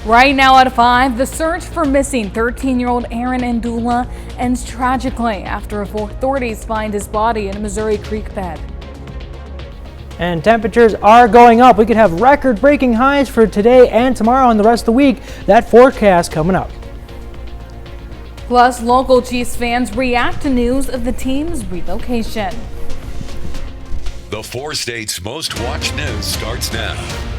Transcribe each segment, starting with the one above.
Right now at 5, the search for missing 13-year-old Aaron Ndula ends tragically after authorities find his body in a Missouri creek bed. And temperatures are going up. We could have record-breaking highs for today and tomorrow and the rest of the week. That forecast coming up. Plus, local Chiefs fans react to news of the team's relocation. The 4 states' most watched news starts now.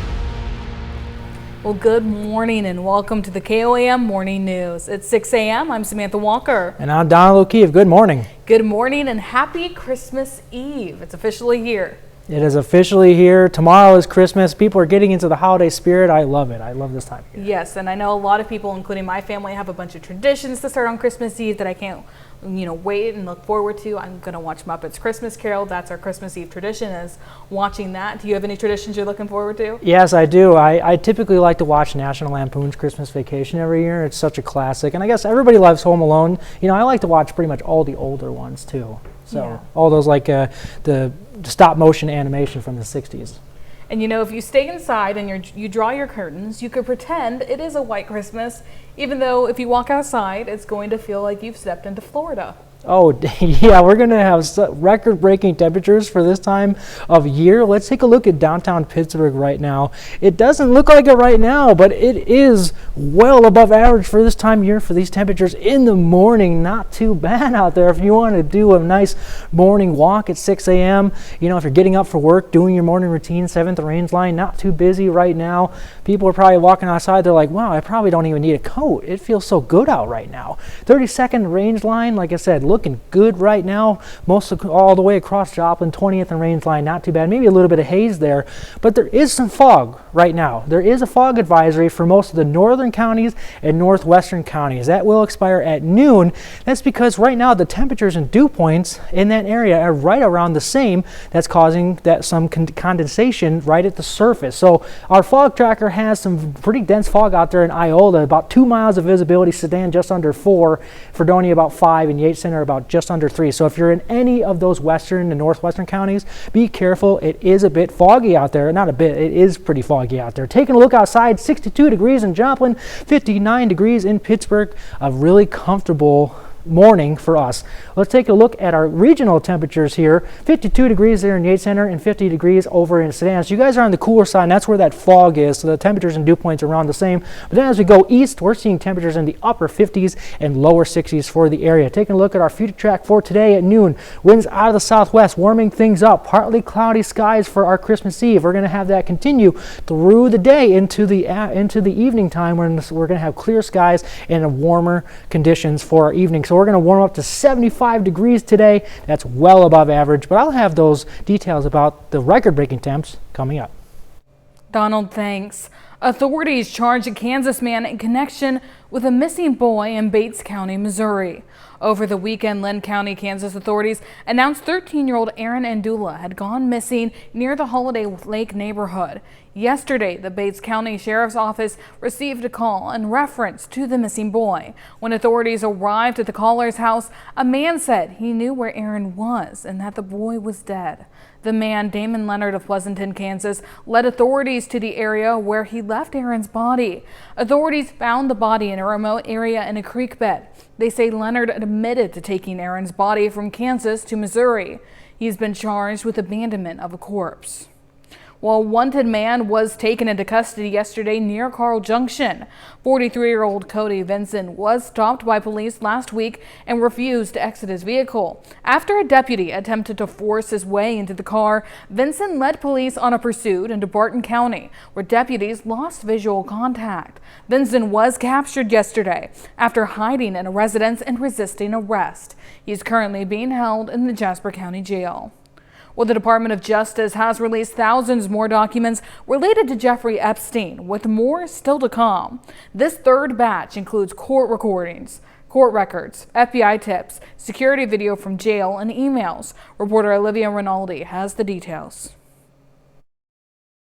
Well, good morning and welcome to the KOAM Morning News. It's 6 a.m. I'm Samantha Walker. And I'm Donald O'Keefe. Good morning. Good morning and happy Christmas Eve. It's officially here. It is officially here. Tomorrow is Christmas. People are getting into the holiday spirit. I love it. I love this time of year. Yes, and I know a lot of people, including my family, have a bunch of traditions to start on Christmas Eve that I can't wait and look forward to. I'm going to watch Muppets Christmas Carol. That's our Christmas Eve tradition, is watching that. Do you have any traditions you're looking forward to? Yes, I do. I typically like to watch National Lampoon's Christmas Vacation every year. It's such a classic. And I guess everybody loves Home Alone. I like to watch pretty much all the older ones too. So yeah. All those like the stop motion animation from the 60s. And if you stay inside and you draw your curtains, you could pretend it is a white Christmas, even though if you walk outside, it's going to feel like you've stepped into Florida. Oh, yeah, we're going to have record-breaking temperatures for this time of year. Let's take a look at downtown Pittsburgh right now. It doesn't look like it right now, but it is well above average for this time of year for these temperatures in the morning. Not too bad out there. If you want to do a nice morning walk at 6 a.m., if you're getting up for work, doing your morning routine, 7th range line, not too busy right now. People are probably walking outside. They're like, wow, I probably don't even need a coat. It feels so good out right now. 32nd range line, like I said, looking good right now, all the way across Joplin. 20th and range line, not too bad. Maybe a little bit of haze there, but there is some fog right now. There is a fog advisory for most of the northern counties and northwestern counties. That will expire at noon. That's because right now the temperatures and dew points in that area are right around the same. That's causing some condensation right at the surface. So our fog tracker has some pretty dense fog out there in Iola, about 2 miles of visibility, Sedan just under 4, Fredonia about 5, and Yates Center about just under 3. So if you're in any of those western and northwestern counties, be careful. It is a bit foggy out there. Not a bit, it is pretty foggy out there. Taking a look outside, 62 degrees in Joplin, 59 degrees in Pittsburgh. A really comfortable morning for us. Let's take a look at our regional temperatures here. 52 degrees there in Yates Center and 50 degrees over in Sedan. So you guys are on the cooler side, and that's where that fog is. So the temperatures and dew points are around the same. But then as we go east, we're seeing temperatures in the upper 50s and lower 60s for the area. Taking a look at our future track for today at noon. Winds out of the southwest, warming things up. Partly cloudy skies for our Christmas Eve. We're going to have that continue through the day into the evening time, when we're going to have clear skies and warmer conditions for our evening. So we're going to warm up to 75 degrees today. That's well above average, but I'll have those details about the record-breaking temps coming up. Donald, thanks. Authorities charge a Kansas man in connection with a missing boy in Bates County, Missouri. Over the weekend, Lynn County, Kansas authorities announced 13-year-old Aaron Ndula had gone missing near the Holiday Lake neighborhood. Yesterday, the Bates County Sheriff's Office received a call in reference to the missing boy. When authorities arrived at the caller's house, a man said he knew where Aaron was and that the boy was dead. The man, Damon Leonard of Pleasanton, Kansas, led authorities to the area where he left Aaron's body. Authorities found the body in a remote area in a creek bed. They say Leonard admitted to taking Aaron's body from Kansas to Missouri. He's been charged with abandonment of a corpse. Well, a wanted man was taken into custody yesterday near Carl Junction. 43-year-old Cody Vinson was stopped by police last week and refused to exit his vehicle. After a deputy attempted to force his way into the car, Vinson led police on a pursuit into Barton County, where deputies lost visual contact. Vinson was captured yesterday after hiding in a residence and resisting arrest. He is currently being held in the Jasper County Jail. Well, the Department of Justice has released thousands more documents related to Jeffrey Epstein, with more still to come. This third batch includes court recordings, court records, FBI tips, security video from jail, and emails. Reporter Olivia Rinaldi has the details.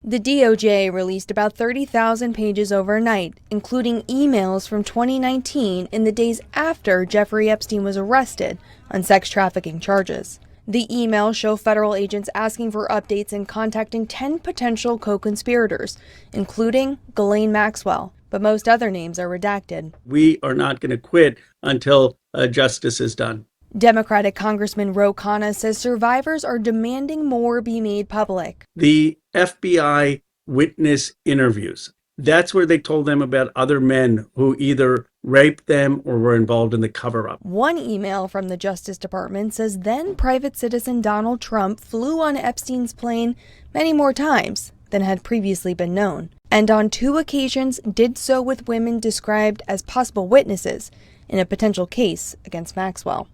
The DOJ released about 30,000 pages overnight, including emails from 2019 in the days after Jeffrey Epstein was arrested on sex trafficking charges. The emails show federal agents asking for updates and contacting 10 potential co-conspirators, including Ghislaine Maxwell, but most other names are redacted. We are not going to quit until justice is done. Democratic Congressman Ro Khanna says survivors are demanding more be made public. The FBI witness interviews, that's where they told them about other men who either raped them or were involved in the cover-up. One email from the Justice Department says then private citizen Donald Trump flew on Epstein's plane many more times than had previously been known, and on 2 occasions did so with women described as possible witnesses in a potential case against Maxwell.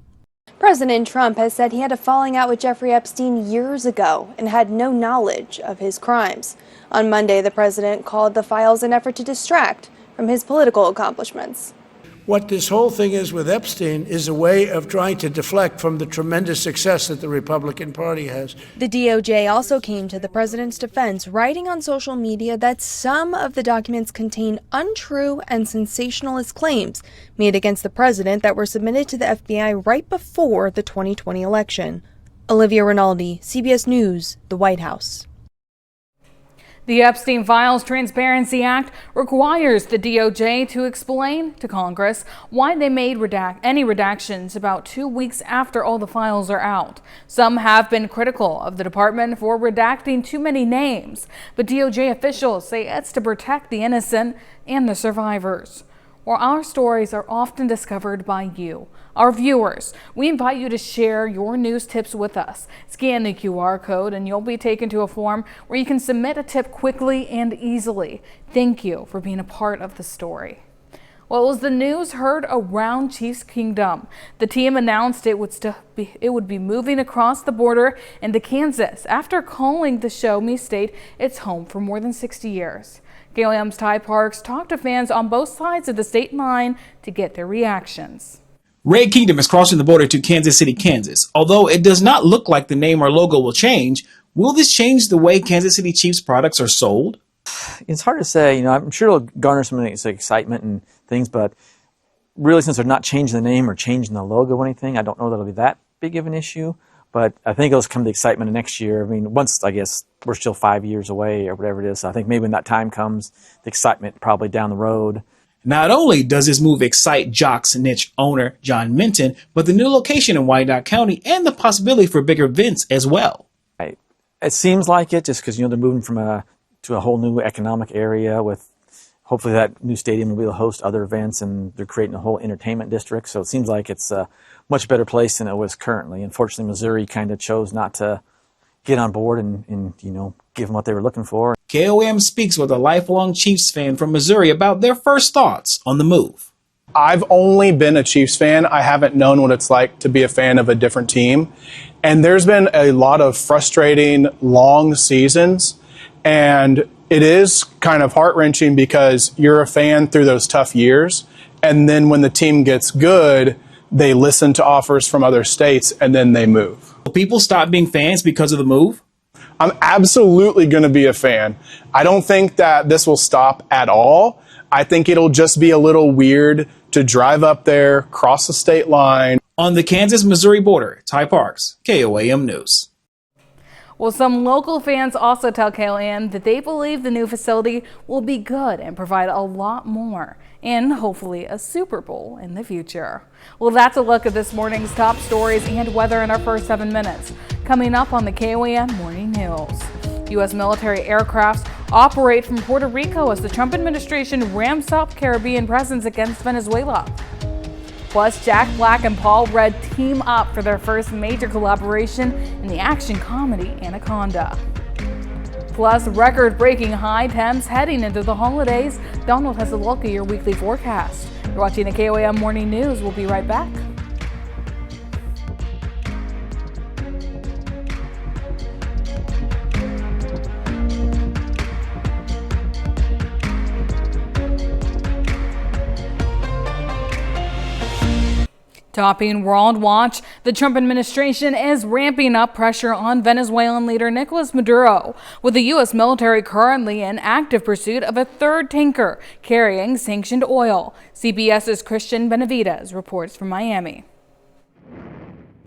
President Trump has said he had a falling out with Jeffrey Epstein years ago and had no knowledge of his crimes. On Monday, the president called the files an effort to distract from his political accomplishments. What this whole thing is with Epstein is a way of trying to deflect from the tremendous success that the Republican Party has. The DOJ also came to the president's defense, writing on social media that some of the documents contain untrue and sensationalist claims made against the president that were submitted to the FBI right before the 2020 election. Olivia Rinaldi, CBS News, the White House. The Epstein Files Transparency Act requires the DOJ to explain to Congress why they made any redactions about 2 weeks after all the files are out. Some have been critical of the department for redacting too many names, but DOJ officials say it's to protect the innocent and the survivors. Well, our stories are often discovered by you, our viewers. We invite you to share your news tips with us. Scan the QR code and you'll be taken to a form where you can submit a tip quickly and easily. Thank you for being a part of the story. Well, as the news heard around Chiefs Kingdom, the team announced it would be moving across the border into Kansas after calling the Show Me State its home for more than 60 years. KOAM's Ty Parks talked to fans on both sides of the state line to get their reactions. Red Kingdom is crossing the border to Kansas City, Kansas. Although it does not look like the name or logo will change, will this change the way Kansas City Chiefs products are sold? It's hard to say. I'm sure it'll garner some excitement and things, but really since they're not changing the name or changing the logo or anything, I don't know that it'll be that big of an issue. But I think it'll come to the excitement of next year. Once, I guess, we're still 5 years away or whatever it is. So I think maybe when that time comes, the excitement probably down the road. Not only does this move excite Jock's niche owner John Minton, but the new location in Wyandotte County and the possibility for bigger events as well. It seems like it, just because they're moving from to a whole new economic area with hopefully that new stadium will be able to host other events, and they're creating a whole entertainment district. So it seems like it's a much better place than it was currently. Unfortunately, Missouri kind of chose not to get on board and give them what they were looking for. KOM speaks with a lifelong Chiefs fan from Missouri about their first thoughts on the move. I've only been a Chiefs fan. I haven't known what it's like to be a fan of a different team. And there's been a lot of frustrating, long seasons. And it is kind of heart-wrenching because you're a fan through those tough years. And then when the team gets good, they listen to offers from other states and then they move. Will people stop being fans because of the move? I'm absolutely going to be a fan. I don't think that this will stop at all. I think it'll just be a little weird to drive up there, cross the state line. On the Kansas-Missouri border, Ty Parks, KOAM News. Well, some local fans also tell KOAM that they believe the new facility will be good and provide a lot more, and hopefully a Super Bowl in the future. Well, that's a look at this morning's top stories and weather in our first 7 minutes. Coming up on the KOAM Morning News. U.S. military aircrafts operate from Puerto Rico as the Trump administration ramps up Caribbean presence against Venezuela. Plus, Jack Black and Paul Rudd team up for their first major collaboration in the action comedy Anaconda. Plus, record-breaking high temps heading into the holidays. Donald has a look at your weekly forecast. You're watching the KOAM Morning News. We'll be right back. Topping World Watch, the Trump administration is ramping up pressure on Venezuelan leader Nicolas Maduro, with the U.S. military currently in active pursuit of a third tanker carrying sanctioned oil. CBS's Christian Benavides reports from Miami.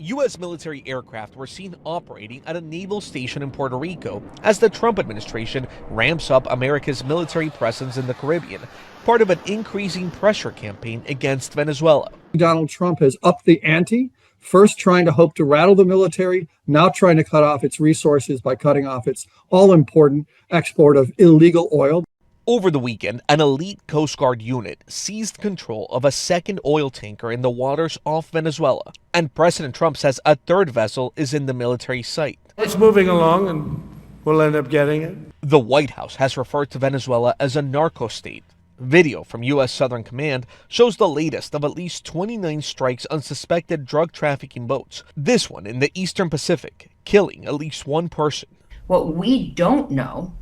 U.S. military aircraft were seen operating at a naval station in Puerto Rico as the Trump administration ramps up America's military presence in the Caribbean, part of an increasing pressure campaign against Venezuela. Donald Trump has upped the ante, first trying to hope to rattle the military, now trying to cut off its resources by cutting off its all-important export of illegal oil. Over the weekend, an elite Coast Guard unit seized control of a second oil tanker in the waters off Venezuela, and President Trump says a third vessel is in the military site. It's moving along, and we'll end up getting it. The White House has referred to Venezuela as a narco state. Video from U.S. Southern Command shows the latest of at least 29 strikes on suspected drug trafficking boats, this one in the Eastern Pacific, killing at least one person. What we don't know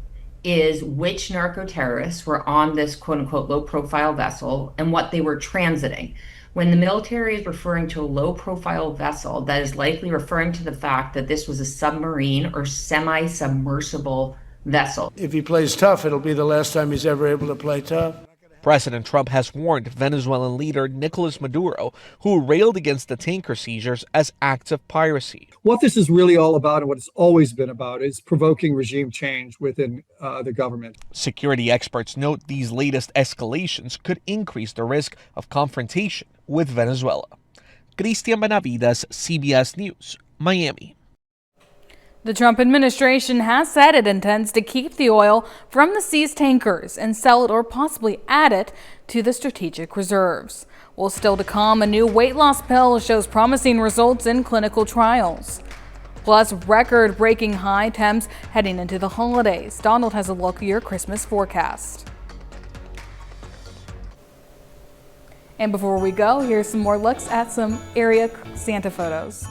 is which narco-terrorists were on this quote-unquote low-profile vessel and what they were transiting. When the military is referring to a low-profile vessel, that is likely referring to the fact that this was a submarine or semi-submersible vessel. If he plays tough, it'll be the last time he's ever able to play tough. President Trump has warned Venezuelan leader Nicolas Maduro, who railed against the tanker seizures as acts of piracy. What this is really all about, and what it's always been about, is provoking regime change within the government. Security experts note these latest escalations could increase the risk of confrontation with Venezuela. Cristian Benavides, CBS News, Miami. The Trump administration has said it intends to keep the oil from the seized tankers and sell it or possibly add it to the strategic reserves. Well, still to come, a new weight loss pill shows promising results in clinical trials. Plus, record-breaking high temps heading into the holidays. Donald has a look at your Christmas forecast. And before we go, here's some more looks at some area Santa photos.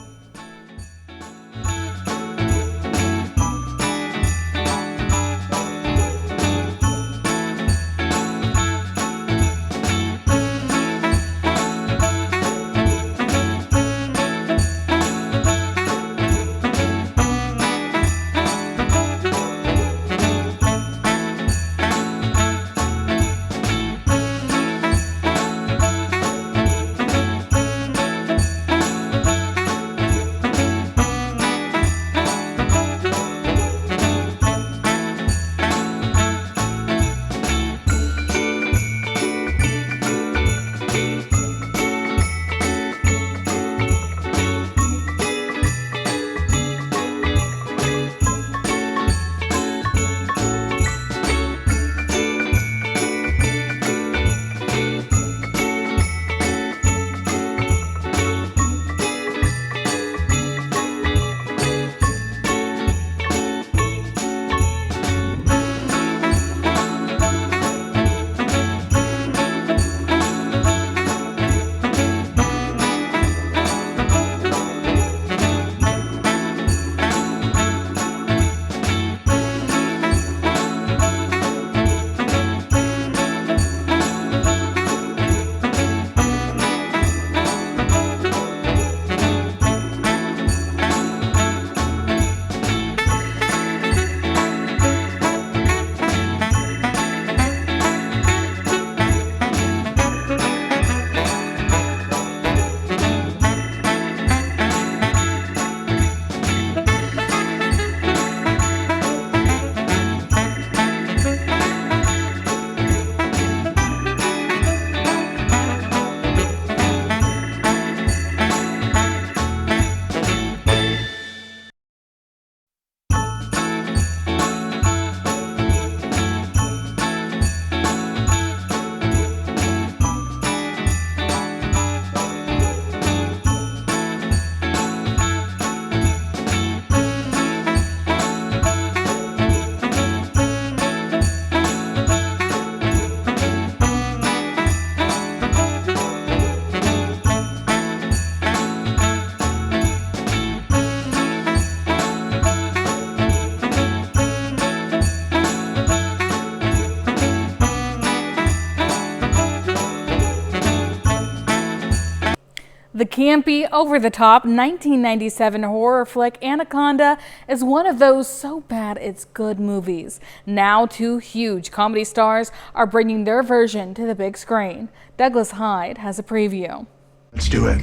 The campy, over-the-top 1997 horror flick Anaconda is one of those so bad it's good movies. Now 2 huge comedy stars are bringing their version to the big screen. Douglas Hyde has a preview. Let's do it.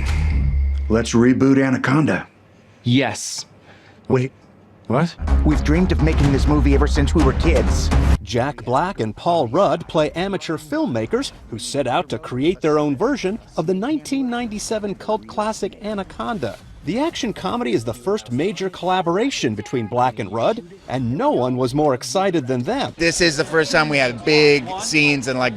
Let's reboot Anaconda. Yes. Wait, what? We've dreamed of making this movie ever since we were kids. Jack Black and Paul Rudd play amateur filmmakers who set out to create their own version of the 1997 cult classic Anaconda. The action comedy is the first major collaboration between Black and Rudd, and no one was more excited than them. This is the first time we had big scenes and like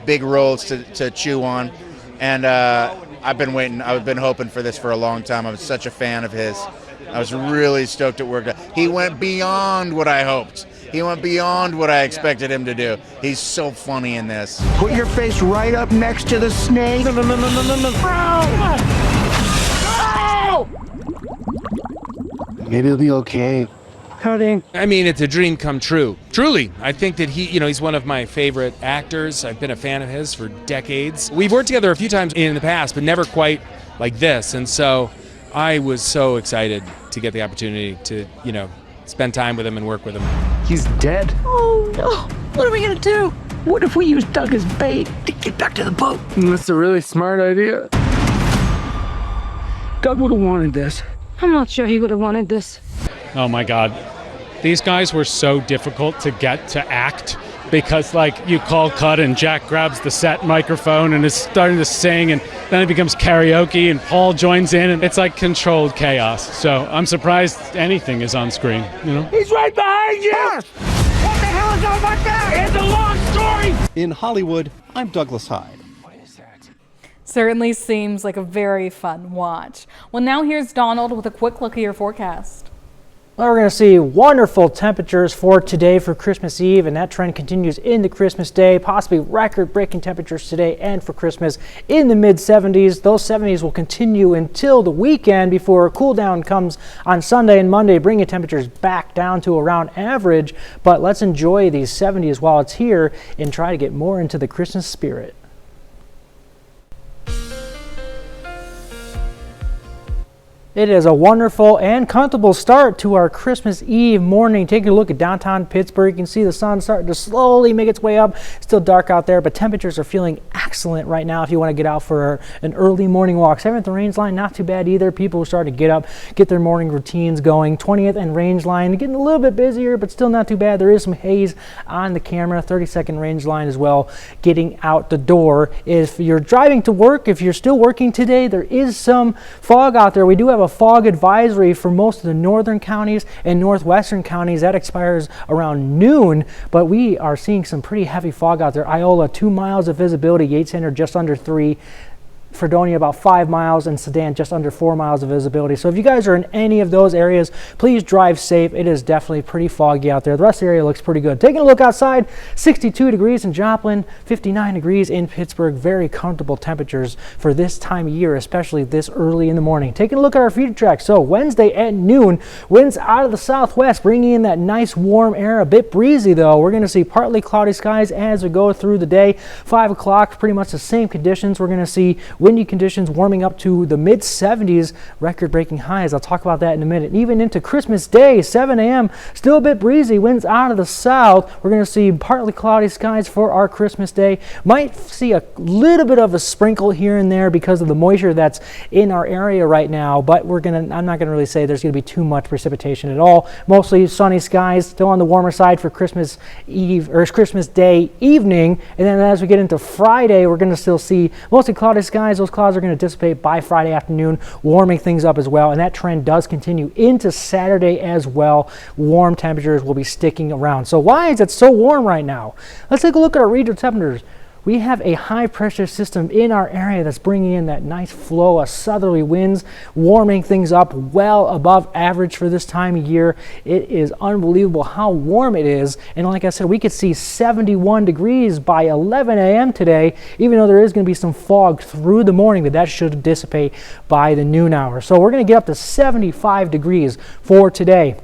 big roles to chew on, and I've been hoping for this for a long time. I was such a fan of his. I was really stoked at work. He went beyond what I hoped. He went beyond what I expected him to do. He's so funny in this. Put your face right up next to the snake. Maybe it'll be okay. Cutting. I mean, it's a dream come true. Truly, I think that he's one of my favorite actors. I've been a fan of his for decades. We've worked together a few times in the past, but never quite like this. And so I was so excited to get the opportunity to, spend time with him and work with him. He's dead. Oh no, what are we gonna do? What if we use Doug as bait to get back to the boat? That's a really smart idea. Doug would have wanted this. I'm not sure he would have wanted this. Oh my God. These guys were so difficult to get to act because you call cut and Jack grabs the set microphone and is starting to sing and then it becomes karaoke and Paul joins in and it's like controlled chaos. So I'm surprised anything is on screen, He's right behind you! What the hell is all about that? It's a long story! In Hollywood, I'm Douglas Hyde. Certainly seems like a very fun watch. Well, now here's Donald with a quick look at your forecast. Well, we're going to see wonderful temperatures for today for Christmas Eve, and that trend continues into Christmas Day, possibly record-breaking temperatures today and for Christmas in the mid-70s. Those 70s will continue until the weekend before a cool down comes on Sunday and Monday, bringing temperatures back down to around average. But let's enjoy these 70s while it's here and try to get more into the Christmas spirit. It is a wonderful and comfortable start to our Christmas Eve morning. Taking a look at downtown Pittsburgh, you can see the sun starting to slowly make its way up. Still dark out there, but temperatures are feeling excellent right now if you want to get out for an early morning walk. 7th and Range Line, not too bad either. People are starting to get up, get their morning routines going. 20th and Range Line, getting a little bit busier, but still not too bad. There is some haze on the camera. 32nd Range Line as well, getting out the door. If you're driving to work, if you're still working today, there is some fog out there. We do have a fog advisory for most of the northern counties and northwestern counties. That expires around noon, but we are seeing some pretty heavy fog out there. Iola, 2 miles of visibility. Yates Center, just under 3. Fredonia about 5 miles, and Sedan just under 4 miles of visibility. So if you guys are in any of those areas, please drive safe. It is definitely pretty foggy out there. The rest of the area looks pretty good. Taking a look outside, 62 degrees in Joplin, 59 degrees in Pittsburgh. Very comfortable temperatures for this time of year, especially this early in the morning. Taking a look at our future track. So Wednesday at noon, winds out of the southwest, bringing in that nice warm air. A bit breezy though. We're going to see partly cloudy skies as we go through the day. 5 o'clock, pretty much the same conditions. We're going to see windy conditions warming up to the mid-70s, record-breaking highs. I'll talk about that in a minute. Even into Christmas Day, 7 a.m., still a bit breezy, winds out of the south. We're going to see partly cloudy skies for our Christmas Day. Might see a little bit of a sprinkle here and there because of the moisture that's in our area right now, but I'm not going to really say there's going to be too much precipitation at all. Mostly sunny skies, still on the warmer side for Christmas Eve or Christmas Day evening. And then as we get into Friday, we're going to still see mostly cloudy skies. Those clouds are going to dissipate by Friday afternoon, warming things up as well, and that trend does continue into Saturday as well. Warm temperatures will be sticking around. So why is it so warm right now? Let's take a look at our regional temperatures. We have a high pressure system in our area that's bringing in that nice flow of southerly winds, warming things up well above average for this time of year. It is unbelievable how warm it is. And like I said, we could see 71 degrees by 11 a.m. today, even though there is going to be some fog through the morning, but that should dissipate by the noon hour. So we're going to get up to 75 degrees for today.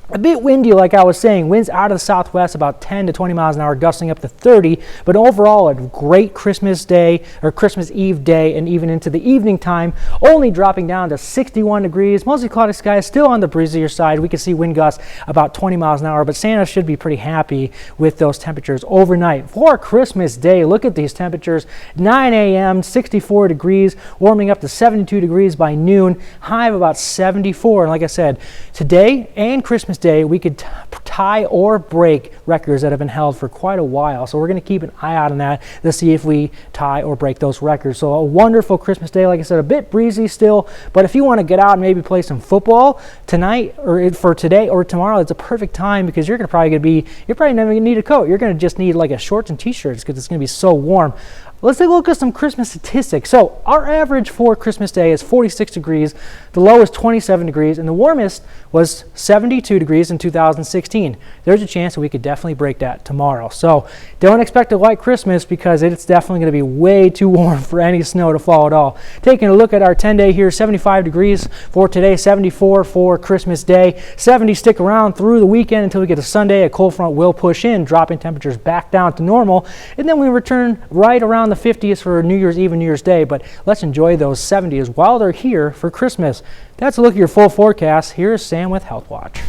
A bit windy, like I was saying, winds out of the southwest about 10 to 20 miles an hour, gusting up to 30, but overall a great Christmas day or Christmas Eve day and even into the evening time, only dropping down to 61 degrees, mostly cloudy skies, still on the breezier side. We can see wind gusts about 20 miles an hour, but Santa should be pretty happy with those temperatures overnight. For Christmas Day, look at these temperatures, 9 a.m., 64 degrees, warming up to 72 degrees by noon, high of about 74, and like I said, today and Christmas Day, we could tie or break records that have been held for quite a while. So we're going to keep an eye out on that to see if we tie or break those records. So a wonderful Christmas Day. Like I said, a bit breezy still, but if you want to get out and maybe play some football tonight or for today or tomorrow, it's a perfect time because you're probably never going to need a coat. You're going to just need like a shorts and t-shirts because it's going to be so warm. Let's take a look at some Christmas statistics. So our average for Christmas Day is 46 degrees, the low is 27 degrees, and the warmest was 72 degrees in 2016. There's a chance that we could definitely break that tomorrow. So don't expect a white Christmas because it's definitely going to be way too warm for any snow to fall at all. Taking a look at our 10-day here, 75 degrees for today, 74 for Christmas Day. 70 stick around through the weekend until we get to Sunday. A cold front will push in, dropping temperatures back down to normal, and then we return right around the 50s for New Year's Eve and New Year's Day, but let's enjoy those 70s while they're here for Christmas. That's a look at your full forecast. Here's Sam with Health Watch.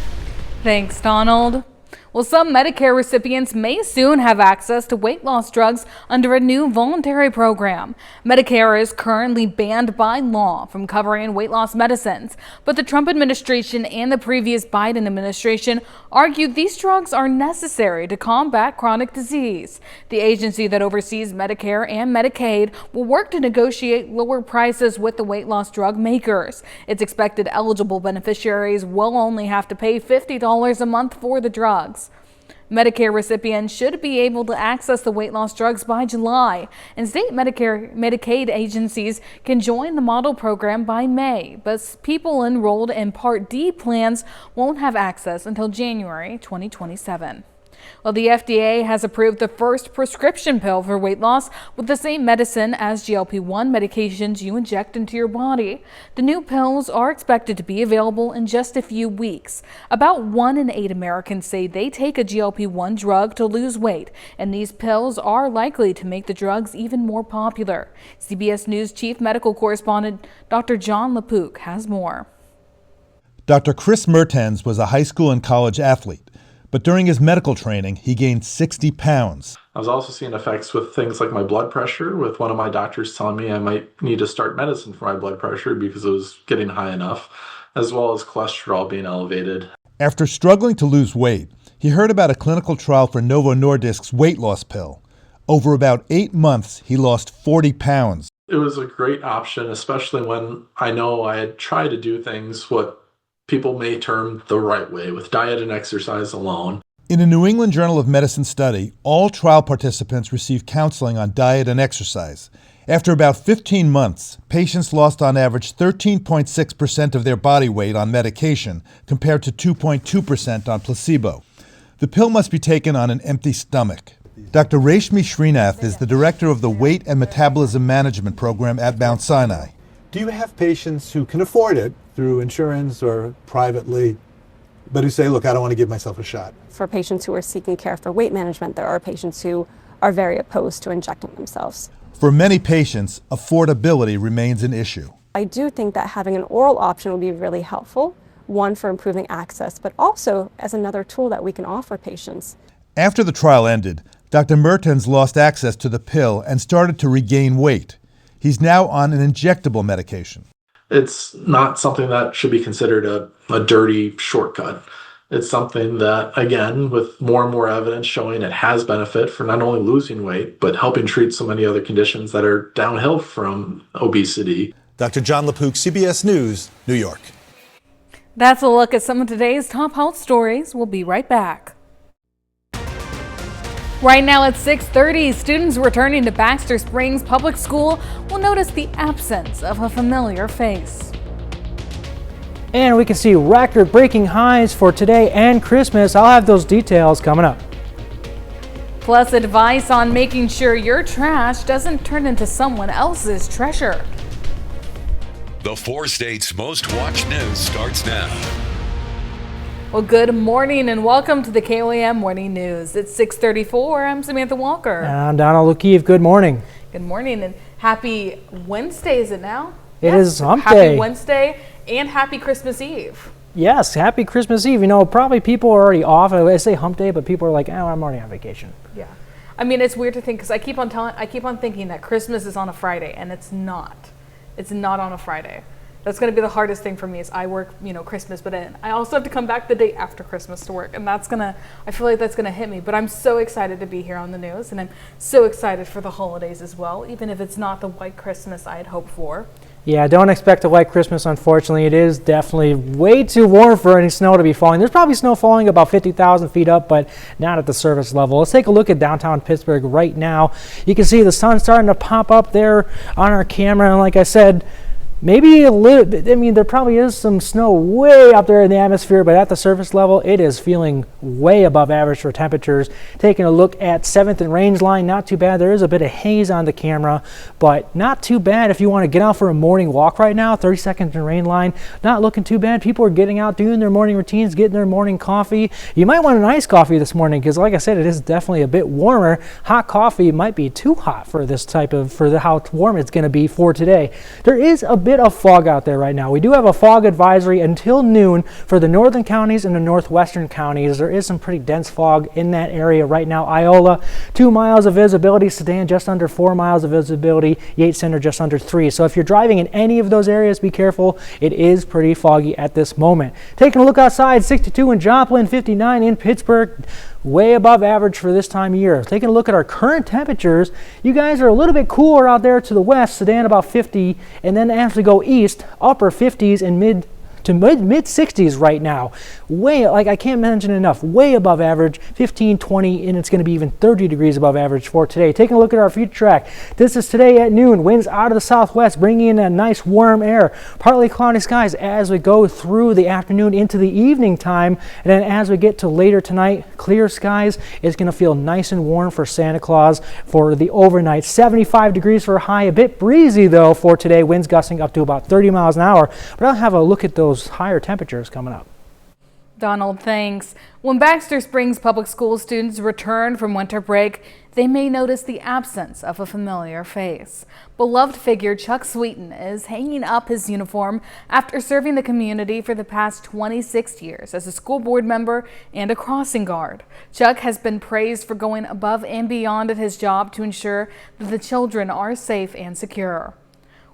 Thanks, Donald. Well, some Medicare recipients may soon have access to weight loss drugs under a new voluntary program. Medicare is currently banned by law from covering weight loss medicines, but the Trump administration and the previous Biden administration argued these drugs are necessary to combat chronic disease. The agency that oversees Medicare and Medicaid will work to negotiate lower prices with the weight loss drug makers. It's expected eligible beneficiaries will only have to pay $50 a month for the drugs. Medicare recipients should be able to access the weight loss drugs by July, and state Medicaid agencies can join the model program by May, but people enrolled in Part D plans won't have access until January 2027. Well, the FDA has approved the first prescription pill for weight loss with the same medicine as GLP-1 medications you inject into your body. The new pills are expected to be available in just a few weeks. About 1 in 8 Americans say they take a GLP-1 drug to lose weight, and these pills are likely to make the drugs even more popular. CBS News Chief Medical Correspondent Dr. John LaPook has more. Dr. Chris Mertens was a high school and college athlete. But during his medical training, he gained 60 pounds. I was also seeing effects with things like my blood pressure, with one of my doctors telling me I might need to start medicine for my blood pressure because it was getting high enough, as well as cholesterol being elevated. After struggling to lose weight, he heard about a clinical trial for Novo Nordisk's weight loss pill. Over about 8 months, he lost 40 pounds. It was a great option, especially when I know I had tried to do things what people may term the right way, with diet and exercise alone. In a New England Journal of Medicine study, all trial participants received counseling on diet and exercise. After about 15 months, patients lost on average 13.6% of their body weight on medication, compared to 2.2% on placebo. The pill must be taken on an empty stomach. Dr. Reshmi Srinath is the director of the Weight and Metabolism Management Program at Mount Sinai. Do you have patients who can afford it through insurance or privately, but who say, look, I don't want to give myself a shot? For patients who are seeking care for weight management, there are patients who are very opposed to injecting themselves. For many patients, affordability remains an issue. I do think that having an oral option will be really helpful, one for improving access, but also as another tool that we can offer patients. After the trial ended, Dr. Mertens lost access to the pill and started to regain weight. He's now on an injectable medication. It's not something that should be considered a dirty shortcut. It's something that, again, with more and more evidence showing it has benefit for not only losing weight, but helping treat so many other conditions that are downhill from obesity. Dr. John LaPook, CBS News, New York. That's a look at some of today's top health stories. We'll be right back. Right now at 6:30, students returning to Baxter Springs Public School will notice the absence of a familiar face. And we can see record-breaking highs for today and Christmas. I'll have those details coming up. Plus advice on making sure your trash doesn't turn into someone else's treasure. The 4 states' most watched news starts now. Well, good morning and welcome to the KOAM Morning News. It's 6:34. I'm Samantha Walker. And I'm Donald O'Keefe. Good morning. Good morning and happy Wednesday, is it now? It is hump happy day. Wednesday and happy Christmas Eve. Yes, happy Christmas Eve. You know, probably people are already off. I say hump day, but people are like, oh, I'm already on vacation. Yeah. I mean, it's weird to think because I keep on thinking that Christmas is on a Friday, and it's not. It's not on a Friday. That's going to be the hardest thing for me is I work, Christmas, but then I also have to come back the day after Christmas to work. And I feel like that's going to hit me. But I'm so excited to be here on the news. And I'm so excited for the holidays as well, even if it's not the white Christmas I had hoped for. Yeah, don't expect a white Christmas, unfortunately. It is definitely way too warm for any snow to be falling. There's probably snow falling about 50,000 feet up, but not at the surface level. Let's take a look at downtown Pittsburgh right now. You can see the sun starting to pop up there on our camera. And like I said, maybe a little bit, I mean, there probably is some snow way up there in the atmosphere, but at the surface level, it is feeling way above average for temperatures. Taking a look at 7th and Range Line, not too bad. There is a bit of haze on the camera, but not too bad if you want to get out for a morning walk right now. 32nd and Range Line, not looking too bad. People are getting out, doing their morning routines, getting their morning coffee. You might want an iced coffee this morning because, like I said, it is definitely a bit warmer. Hot coffee might be too hot for this type of, how warm it's going to be for today. There is a bit of fog out there right now. We do have a fog advisory until noon for the northern counties and the northwestern counties. There is some pretty dense fog in that area right now. Iola, 2 miles of visibility. Sedan, just under 4 miles of visibility. Yates Center, just under 3. So if you're driving in any of those areas, be careful. It is pretty foggy at this moment. Taking a look outside, 62 in Joplin, 59 in Pittsburgh. Way above average for this time of year. Taking a look at our current temperatures, you guys are a little bit cooler out there to the west. Sedan about 50, and then as we go east, upper 50s and mid 60s right now. Way, like I can't mention enough, way above average, 15, 20, and it's going to be even 30 degrees above average for today. Taking a look at our future track. This is today at noon. Winds out of the southwest, bringing in a nice warm air. Partly cloudy skies as we go through the afternoon into the evening time. And then as we get to later tonight, clear skies. It's going to feel nice and warm for Santa Claus for the overnight. 75 degrees for a high. A bit breezy, though, for today. Winds gusting up to about 30 miles an hour. But I'll have a look at those higher temperatures coming up. Donald, thanks. When Baxter Springs Public School students return from winter break, they may notice the absence of a familiar face. Beloved figure Chuck Sweeten is hanging up his uniform after serving the community for the past 26 years as a school board member and a crossing guard. Chuck has been praised for going above and beyond at his job to ensure that the children are safe and secure.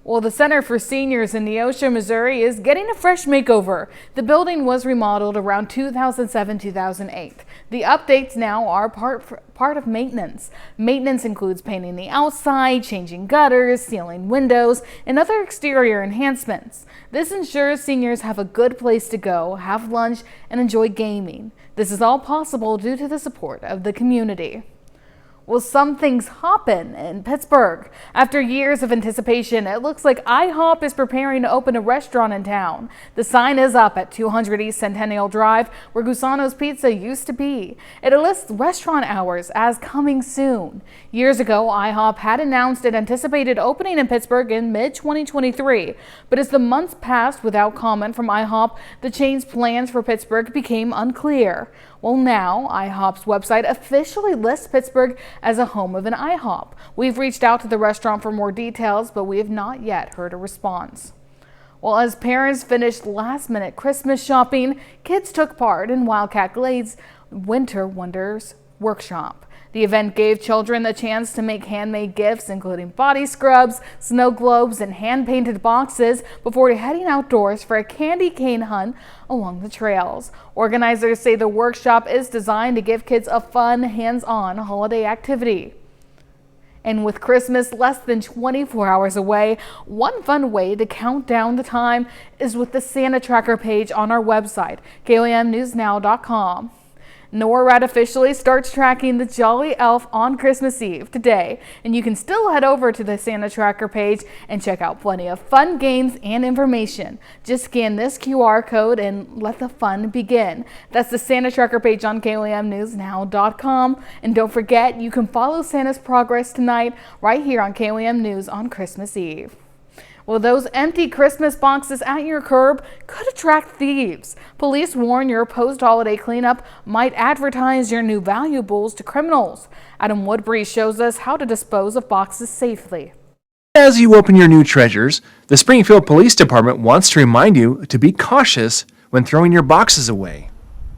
Well, the Center for Seniors in Neosho, Missouri is getting a fresh makeover. The building was remodeled around 2007-2008. The updates now are part of maintenance. Maintenance includes painting the outside, changing gutters, sealing windows, and other exterior enhancements. This ensures seniors have a good place to go, have lunch, and enjoy gaming. This is all possible due to the support of the community. Well, something's hopping in Pittsburgh. After years of anticipation, it looks like IHOP is preparing to open a restaurant in town. The sign is up at 200 East Centennial Drive, where Gusano's Pizza used to be. It lists restaurant hours as coming soon. Years ago, IHOP had announced it anticipated opening in Pittsburgh in mid-2023. But as the months passed without comment from IHOP, the chain's plans for Pittsburgh became unclear. Well, now IHOP's website officially lists Pittsburgh as a home of an IHOP. We've reached out to the restaurant for more details, but we have not yet heard a response. Well, as parents finished last-minute Christmas shopping, kids took part in Wildcat Glades Winter Wonders workshop. The event gave children the chance to make handmade gifts, including body scrubs, snow globes, and hand-painted boxes before heading outdoors for a candy cane hunt along the trails. Organizers say the workshop is designed to give kids a fun, hands-on holiday activity. And with Christmas less than 24 hours away, one fun way to count down the time is with the Santa Tracker page on our website, KOAMNewsNow.com. NORAD officially starts tracking the Jolly Elf on Christmas Eve today, and you can still head over to the Santa Tracker page and check out plenty of fun games and information. Just scan this QR code and let the fun begin. That's the Santa Tracker page on KOAMNewsNow.com, and don't forget you can follow Santa's progress tonight right here on KOAM News on Christmas Eve. Well, those empty Christmas boxes at your curb could attract thieves. Police warn your post-holiday cleanup might advertise your new valuables to criminals. Adam Woodbury shows us how to dispose of boxes safely. As you open your new treasures, the Springfield Police Department wants to remind you to be cautious when throwing your boxes away.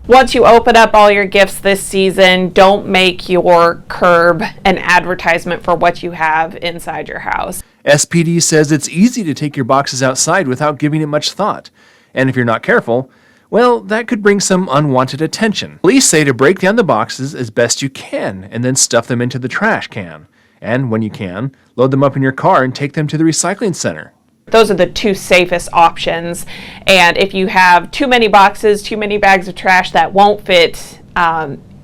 Once you open up all your gifts this season, don't make your curb an advertisement for what you have inside your house. SPD says it's easy to take your boxes outside without giving it much thought. And if you're not careful, well, that could bring some unwanted attention. Police say to break down the boxes as best you can and then stuff them into the trash can. And when you can, load them up in your car and take them to the recycling center. Those are the two safest options. And if you have too many boxes, too many bags of trash that won't fit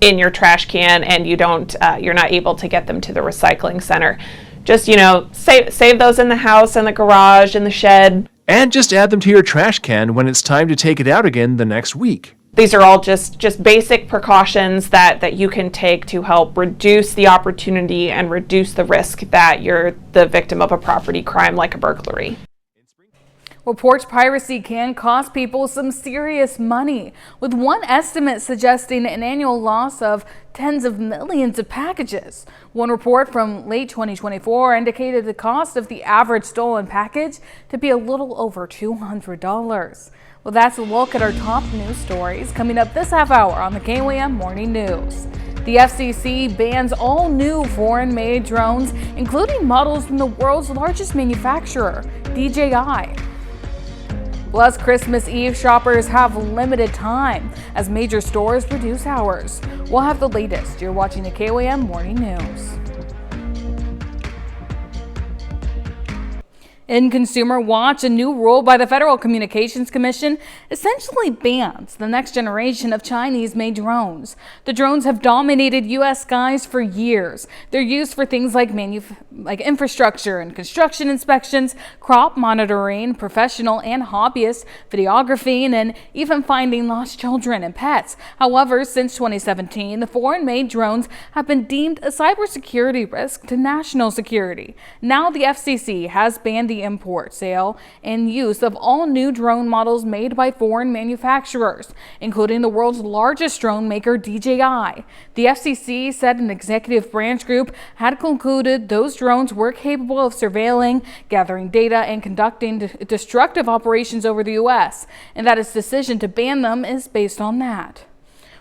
in your trash can and you're not able to get them to the recycling center, just, save those in the house, in the garage, in the shed. And just add them to your trash can when it's time to take it out again the next week. These are all just basic precautions that you can take to help reduce the opportunity and reduce the risk that you're the victim of a property crime like a burglary. Well, porch piracy can cost people some serious money, with one estimate suggesting an annual loss of tens of millions of packages. One report from late 2024 indicated the cost of the average stolen package to be a little over $200. Well, that's a look at our top news stories coming up this half hour on the KOAM Morning News. The FCC bans all new foreign-made drones, including models from the world's largest manufacturer, DJI. Plus, Christmas Eve shoppers have limited time as major stores reduce hours. We'll have the latest. You're watching the KOAM Morning News. In Consumer Watch, a new rule by the Federal Communications Commission essentially bans the next generation of Chinese-made drones. The drones have dominated U.S. skies for years. They're used for things like infrastructure and construction inspections, crop monitoring, professional and hobbyist videography, and even finding lost children and pets. However, since 2017, the foreign-made drones have been deemed a cybersecurity risk to national security. Now the FCC has banned the import, sale, and use of all new drone models made by foreign manufacturers, including the world's largest drone maker, DJI. The FCC said an executive branch group had concluded those drones were capable of surveilling, gathering data, and conducting destructive operations over the U.S., and that its decision to ban them is based on that.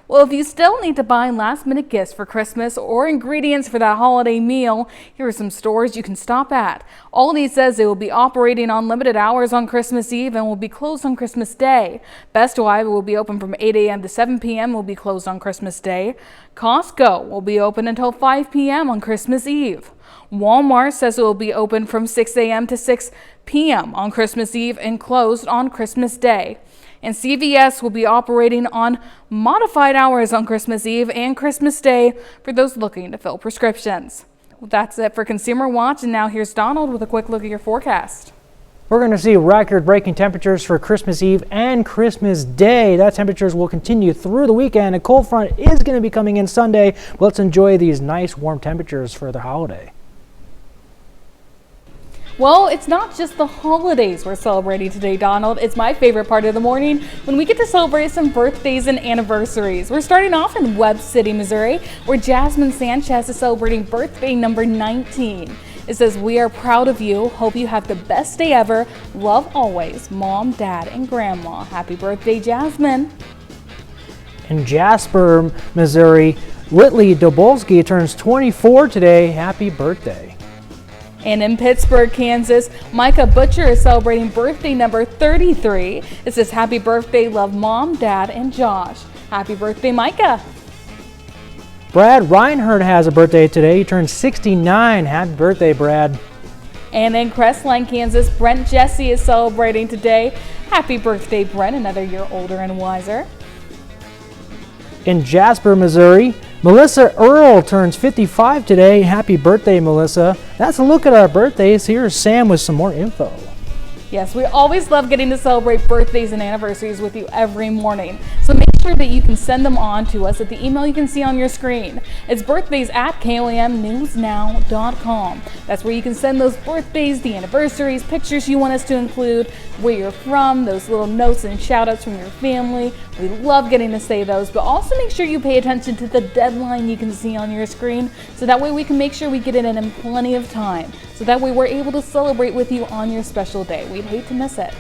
Well, if you still need to buy last-minute gifts for Christmas or ingredients for that holiday meal, here are some stores you can stop at. Aldi says they will be operating on limited hours on Christmas Eve and will be closed on Christmas Day. Best Buy will be open from 8 a.m. to 7 p.m. will be closed on Christmas Day. Costco will be open until 5 p.m. on Christmas Eve. Walmart says it will be open from 6 a.m. to 6 p.m. on Christmas Eve and closed on Christmas Day. And CVS will be operating on modified hours on Christmas Eve and Christmas Day for those looking to fill prescriptions. Well, that's it for Consumer Watch, and now here's Donald with a quick look at your forecast. We're going to see record-breaking temperatures for Christmas Eve and Christmas Day. That temperatures will continue through the weekend. A cold front is going to be coming in Sunday. Let's enjoy these nice warm temperatures for the holiday. Well, it's not just the holidays we're celebrating today, Donald. It's my favorite part of the morning when we get to celebrate some birthdays and anniversaries. We're starting off in Webb City, Missouri, where Jasmine Sanchez is celebrating birthday number 19. It says, "We are proud of you. Hope you have the best day ever. Love always, Mom, Dad, and Grandma." Happy birthday, Jasmine. In Jasper, Missouri, Whitley Dobolski turns 24 today. Happy birthday. And in Pittsburgh, Kansas, Micah Butcher is celebrating birthday number 33. It says, "Happy birthday, love Mom, Dad, and Josh." Happy birthday, Micah. Brad Reinhardt has a birthday today. He turns 69. Happy birthday, Brad. And in Crestline, Kansas, Brent Jesse is celebrating today. Happy birthday, Brent, another year older and wiser. In Jasper, Missouri, Melissa Earl turns 55 today. Happy birthday, Melissa. That's a look at our birthdays. Here's Sam with some more info. Yes, we always love getting to celebrate birthdays and anniversaries with you every morning. So make sure that you can send them on to us at the email you can see on your screen. It's birthdays@komnewsnow.com. That's where you can send those birthdays, the anniversaries, pictures you want us to include, where you're from, those little notes and shout outs from your family. We love getting to say those, but also make sure you pay attention to the deadline you can see on your screen, so that way we can make sure we get it in plenty of time, so that way we're able to celebrate with you on your special day. We'd hate to miss it.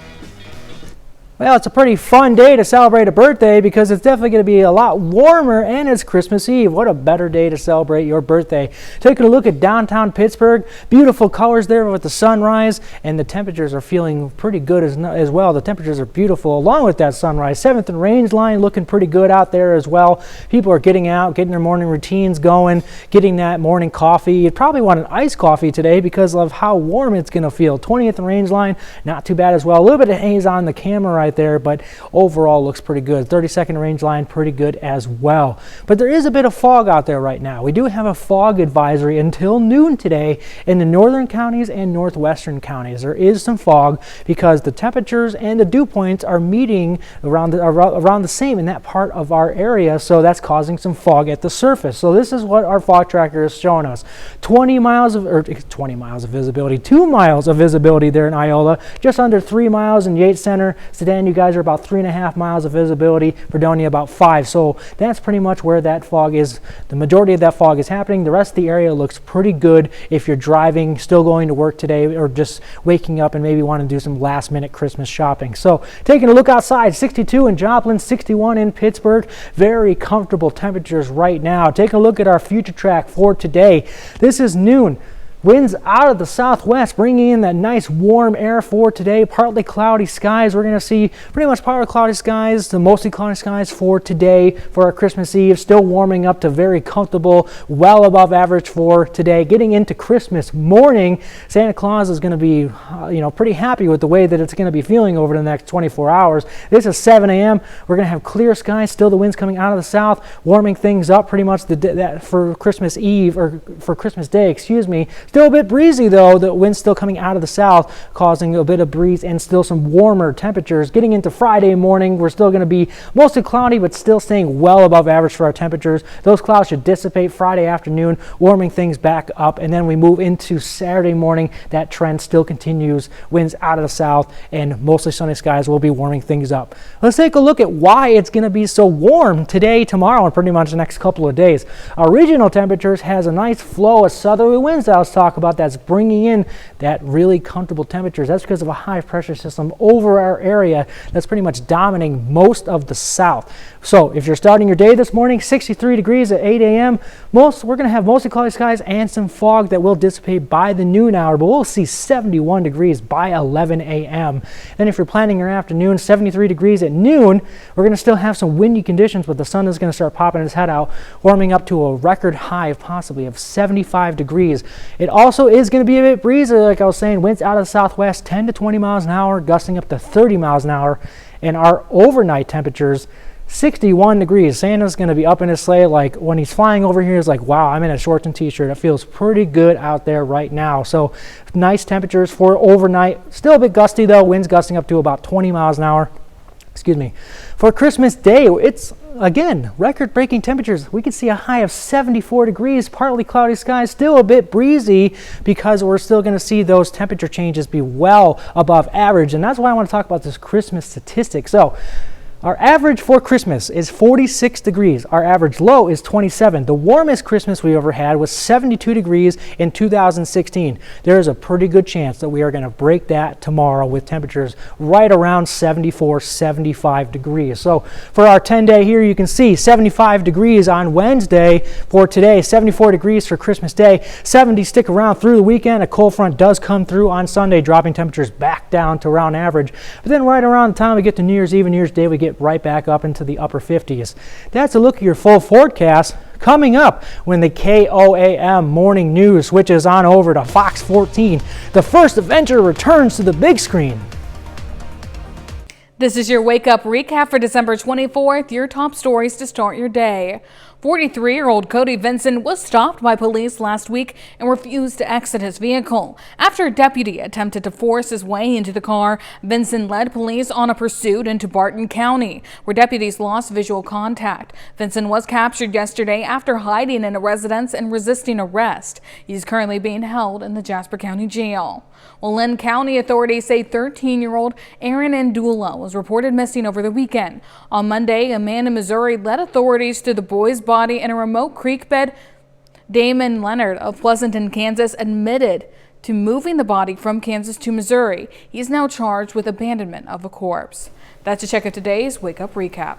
Well, it's a pretty fun day to celebrate a birthday because it's definitely going to be a lot warmer, and it's Christmas Eve. What a better day to celebrate your birthday. Taking a look at downtown Pittsburgh, beautiful colors there with the sunrise, and the temperatures are feeling pretty good as well. The temperatures are beautiful along with that sunrise. 7th and Range line looking pretty good out there as well. People are getting out, getting their morning routines going, getting that morning coffee. You'd probably want an iced coffee today because of how warm it's going to feel. 20th and Range line, not too bad as well. A little bit of haze on the camera right there, but overall looks pretty good. 32nd Range line, pretty good as well. But there is a bit of fog out there right now. We do have a fog advisory until noon today in the northern counties and northwestern counties. There is some fog because the temperatures and the dew points are meeting around the same in that part of our area, so that's causing some fog at the surface. So this is what our fog tracker is showing us. 20 miles of visibility, 2 miles of visibility there in Iola, just under 3 miles in Yates Center. Sedan, you guys are about 3.5 miles of visibility. Fredonia about 5. So that's pretty much where that fog is. The majority of that fog is happening. The rest of the area looks pretty good if you're driving, still going to work today, or just waking up and maybe want to do some last minute Christmas shopping. So taking a look outside, 62 in Joplin, 61 in Pittsburgh. Very comfortable temperatures right now. Taking a look at our future track for today. This is noon. Winds out of the southwest, bringing in that nice warm air for today. Partly cloudy skies. We're going to see pretty much partly cloudy skies to mostly cloudy skies for today for our Christmas Eve. Still warming up to very comfortable, well above average for today. Getting into Christmas morning, Santa Claus is going to be, pretty happy with the way that it's going to be feeling over the next 24 hours. This is 7 a.m. We're going to have clear skies. Still the winds coming out of the south, warming things up pretty much for Christmas Eve, or for Christmas Day, excuse me. Still a bit breezy though, the wind's still coming out of the south, causing a bit of breeze and still some warmer temperatures. Getting into Friday morning, we're still going to be mostly cloudy, but still staying well above average for our temperatures. Those clouds should dissipate Friday afternoon, warming things back up, and then we move into Saturday morning. That trend still continues. Winds out of the south and mostly sunny skies will be warming things up. Let's take a look at why it's going to be so warm today, tomorrow, and pretty much the next couple of days. Our regional temperatures has a nice flow of southerly winds that I was talking about that's bringing in that really comfortable temperatures. That's because of a high pressure system over our area that's pretty much dominating most of the south. So if you're starting your day this morning, 63 degrees at 8 a.m. We're going to have mostly cloudy skies and some fog that will dissipate by the noon hour, but we'll see 71 degrees by 11 a.m. Then if you're planning your afternoon, 73 degrees at noon. We're going to still have some windy conditions, but the sun is going to start popping its head out, warming up to a record high of possibly of 75 degrees. It also is going to be a bit breezy, like I was saying. Winds out of the southwest, 10 to 20 miles an hour, gusting up to 30 miles an hour. And our overnight temperatures, 61 degrees. Santa's going to be up in his sleigh, like when he's flying over here, he's like, wow, I'm in a shorts and t-shirt. It feels pretty good out there right now. So nice temperatures for overnight. Still a bit gusty though, winds gusting up to about 20 miles an hour. Excuse me. For Christmas Day, it's again record-breaking temperatures. We can see a high of 74 degrees, partly cloudy skies, still a bit breezy because we're still going to see those temperature changes be well above average. And that's why I want to talk about this Christmas statistic. So our average for Christmas is 46 degrees. Our average low is 27. The warmest Christmas we ever had was 72 degrees in 2016. There is a pretty good chance that we are going to break that tomorrow with temperatures right around 74, 75 degrees. So for our 10-day here, you can see 75 degrees on Wednesday for today, 74 degrees for Christmas Day, 70 stick around through the weekend. A cold front does come through on Sunday, dropping temperatures back down to around average. But then right around the time we get to New Year's Eve and New Year's Day, we get right back up into the upper 50s. That's a look at your full forecast coming up when the KOAM morning news switches on over to Fox 14. The first Avenger returns to the big screen. This is your Wake Up recap for December 24th, your top stories to start your day. 43-year-old Cody Vinson was stopped by police last week and refused to exit his vehicle. After a deputy attempted to force his way into the car, Vinson led police on a pursuit into Barton County, where deputies lost visual contact. Vinson was captured yesterday after hiding in a residence and resisting arrest. He's currently being held in the Jasper County Jail. Well, Lynn County authorities say 13-year-old Aaron Andula was reported missing over the weekend. On Monday, a man in Missouri led authorities to the boy's body in a remote creek bed. Damon Leonard of Pleasanton, Kansas, admitted to moving the body from Kansas to Missouri. He is now charged with abandonment of a corpse. That's a check of today's Wake Up Recap.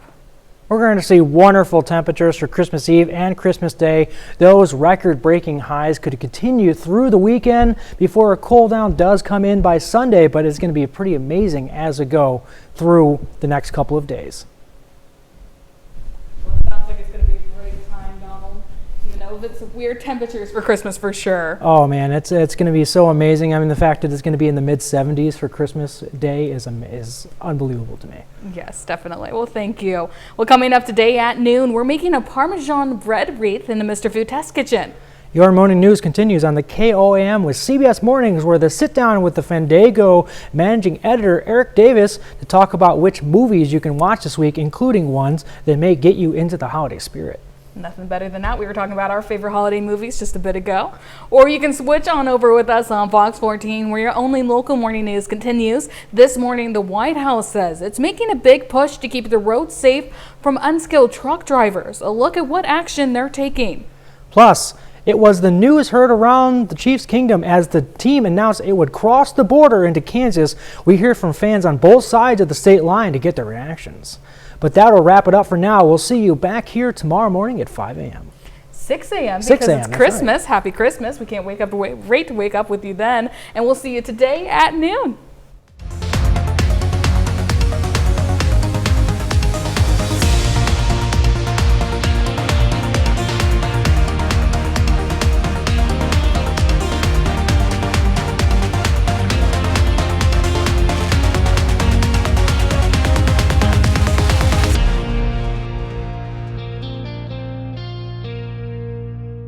We're going to see wonderful temperatures for Christmas Eve and Christmas Day. Those record-breaking highs could continue through the weekend before a cool down does come in by Sunday, but it's going to be pretty amazing as we go through the next couple of days. Well, it sounds like it's going to be a great time, Donald. Even though it's weird temperatures for Christmas for sure. Oh man, it's going to be so amazing. I mean, the fact that it's going to be in the mid-70s for Christmas Day is unbelievable to me. Yes, definitely. Well, thank you. Well, coming up today at noon, we're making a Parmesan bread wreath in the Mr. Food Test Kitchen. Your morning news continues on the KOAM with CBS Mornings, where they sit down with the Fandango managing editor Eric Davis to talk about which movies you can watch this week, including ones that may get you into the holiday spirit. Nothing better than that. We were talking about our favorite holiday movies just a bit ago. Or you can switch on over with us on Fox 14, where your only local morning news continues. This morning, the White House says it's making a big push to keep the roads safe from unskilled truck drivers. A look at what action they're taking. Plus, it was the news heard around the Chiefs Kingdom as the team announced it would cross the border into Kansas. We hear from fans on both sides of the state line to get their reactions. But that'll wrap it up for now. We'll see you back here tomorrow morning at 5 a.m. 6 a.m. 6 because a.m., it's that's Christmas. Right. Happy Christmas. We can't wait to wake up with you then. And we'll see you today at noon.